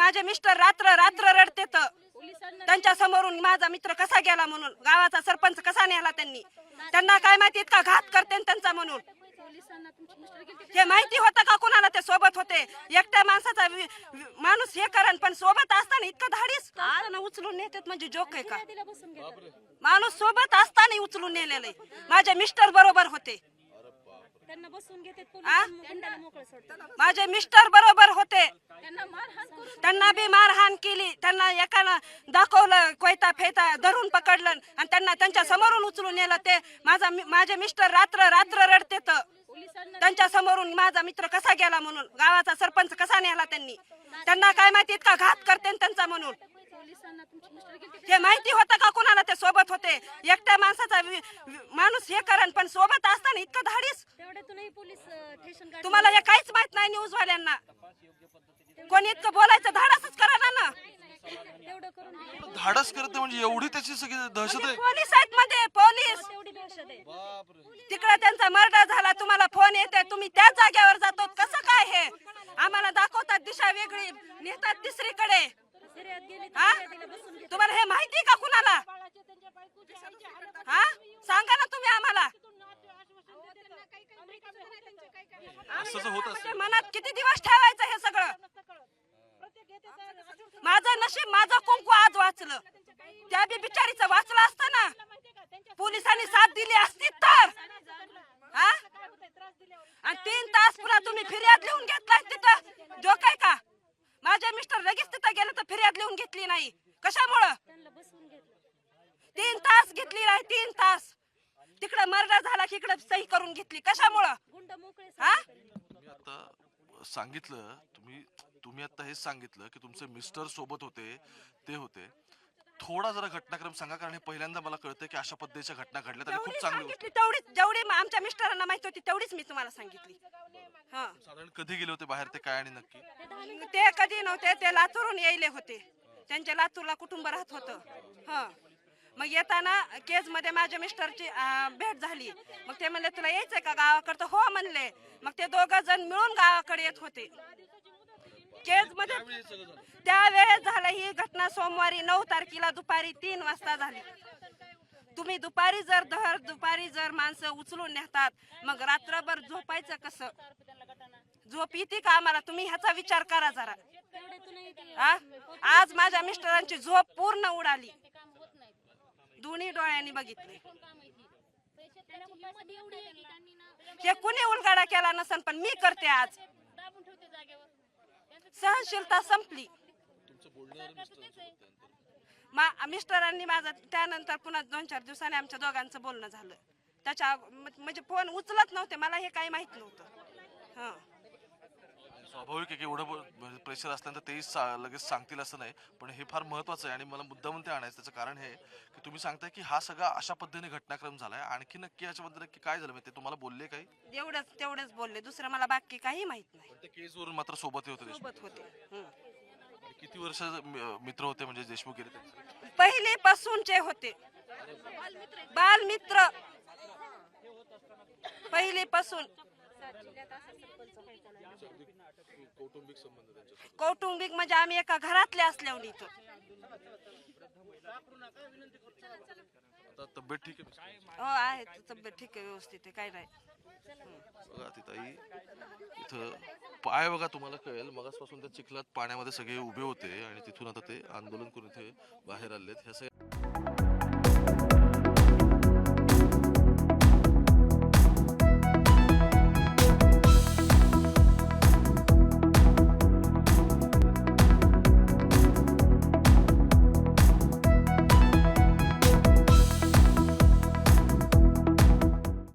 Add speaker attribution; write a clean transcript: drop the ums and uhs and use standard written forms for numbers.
Speaker 1: माझे मिस्टर रात्र रात्र रडते तर त्यांच्या समोरून माझा मित्र कसा गेला म्हणून, गावाचा सरपंच कसा नेला त्यांनी, त्यांना काय माहिती इतका घात करते त्यांचा म्हणून. हे माहिती होतं का कुणाला ते सोबत होते? एकट्या माणसाचा माणूस हे करण, पण सोबत असताना इतकं धाडीस उचलून नेतात म्हणजे जोक आहे का? माणूस सोबत असताना उचलून नेलेले. माझे मिस्टर बरोबर होते, माझे मिस्टर बरोबर होते. त्यांना बी मारहाण केली, त्यांना एकानं दाखवलं कोयता फेता धरून पकडलं आणि त्यांना त्यांच्या समोरून उचलून नेलं. ते माझे मिस्टर रात्र रात्र रडते तर त्यांच्या समोरून माझा मित्र कसा गेला म्हणून, गावाचा सरपंच कसा नेला त्यांनी, त्यांना काय माहिती इतका घात करते त्यांचा म्हणून. हे माहिती होतं का कुणाला ते सोबत होते? एकट्या माणसाचा माणूस हे करण, पण सोबत असताना इतकं धाडीस. तुम्हाला हे काहीच माहित नाही न्यूज वाल्यांना. कोणी इतकं बोलायचं धाडसच करा ना.
Speaker 2: धाडस करते म्हणजे एवढी त्याची सगळी दहशत आहे.
Speaker 1: पोलीस आहेत मध्ये, पोलीस तिकडे त्यांचा मर्डर झाला, तुम्हाला फोन येते, तुम्ही त्याच जागेवर जातो. कसं काय हे? आम्हाला दाखवतात दिशा वेगळी, नेतात तिसरीकडे. हा, तुम्हाला हे माहिती का कुणाला? हा, सांगा ना तुम्ही आम्हाला. मनात किती दिवस ठेवायचं हे सगळं? माझं नशीब, माझं कुंकू आज वाचलं. त्या बी बिचारीचं वाचलं असतं ना, पोलिसांनी साथ दिली असती तर. हा, आणि 3 तास पुन्हा तुम्ही फिर्याद लिहून घेतलाय तिथं, जो काय का? माझे मिस्टर लगेच तिथं गेले तर फिर्याद लिहून घेतली नाही. कशामुळं? 3 तास घेतली नाही, 3 तास. तिकडे मर्डर झाला की इकडे सही करून घेतली. कशामुळं? हा,
Speaker 2: आता सांगितलं तुम्ही आता हेच सांगितलं की तुमचे मिस्टर सोबत होते, ते होते. थोडा जरा घटनाक्रम सांगा, कारण हे पहिल्यांदा मला कळतं की अशा पद्धतीच्या घटना घडल्या आणि खूप चांगली गोष्ट.
Speaker 1: तेवढीच जेवढी आमच्या मिस्टरांना माहिती होती तेवढीच मी तुम्हाला सांगितली. हा,
Speaker 2: साधारण कधी गेले होते बाहेर, ते काय आणि नक्की?
Speaker 1: ते कधी नव्हते, ते लातूरून यायले होते. त्यांच्या लातूरला कुटुंब राहत होतं. हा, मग येताना केज मध्ये माझ्या मिस्टरची भेट झाली. मग ते म्हणले तुला यायचंय का गावाकडे? हो म्हणले. मग ते 2 जण मिळून गावाकडे येत होते. केज मध्ये त्यावेळेस झालं. ही घटना सोमवारी 9 तारखेला दुपारी 3 वाजता झाली. तुम्ही दुपारी जर माणसं उचलून नेतात, मग रात्रभर झोपायचं कसं? झोप येते का आम्हाला? तुम्ही ह्याचा विचार करा जरा. आज माझ्या मिस्टरांची झोप पूर्ण उडाली, दोन्ही डोळ्यांनी बघितले. हे कुणी उलगाडा केला नसन, पण मी करते आज. सहनशीलता संपली. मिस्टरांनी माझं त्यानंतर पुन्हा 2-4 दिवसांनी आमच्या दोघांचं बोलणं झालं. त्याच्या म्हणजे फोन उचलत नव्हते, मला हे काही माहित नव्हतं. हा,
Speaker 2: स्वाभाविक आहे की एवढं प्रेशर असल्यानंतर तेही लगेच सांगतील असं नाही, पण हे फार महत्वाचं आहे आणि मला मुद्दामून ते आणायचं. त्याचं कारण हे की तुम्ही सांगताय की हा सगळा अशा पद्धतीने घटनाक्रम झालाय. आणखी नक्की याच्याबद्दल नक्की काय झालं ते तुम्हाला बोलले काही?
Speaker 1: तेवढंच बोलले, दुसरं मला बाकी काही माहित नाही.
Speaker 2: त्या केसवरून मात्र सोबत
Speaker 1: होते.
Speaker 2: किती वर्ष मित्र होते म्हणजे देशमुख गेले?
Speaker 1: पहिलेपासूनचे होते, बालमित्र पहिलेपासून. कौटुंबिक म्हणजे आम्ही एका घरातले असल्यावर इथं.
Speaker 2: तब्येत ठीक आहे?
Speaker 1: हो आहे, तब्येत ठीक आहे, व्यवस्थित आहे, काय नाही.
Speaker 2: बघा तिथं इथं पाय बघा, तुम्हाला कळेल. मगासपासून त्या चिखलात पाण्यामध्ये सगळे उभे होते आणि तिथून आता ते आंदोलन करून इथे बाहेर आलेत. ह्या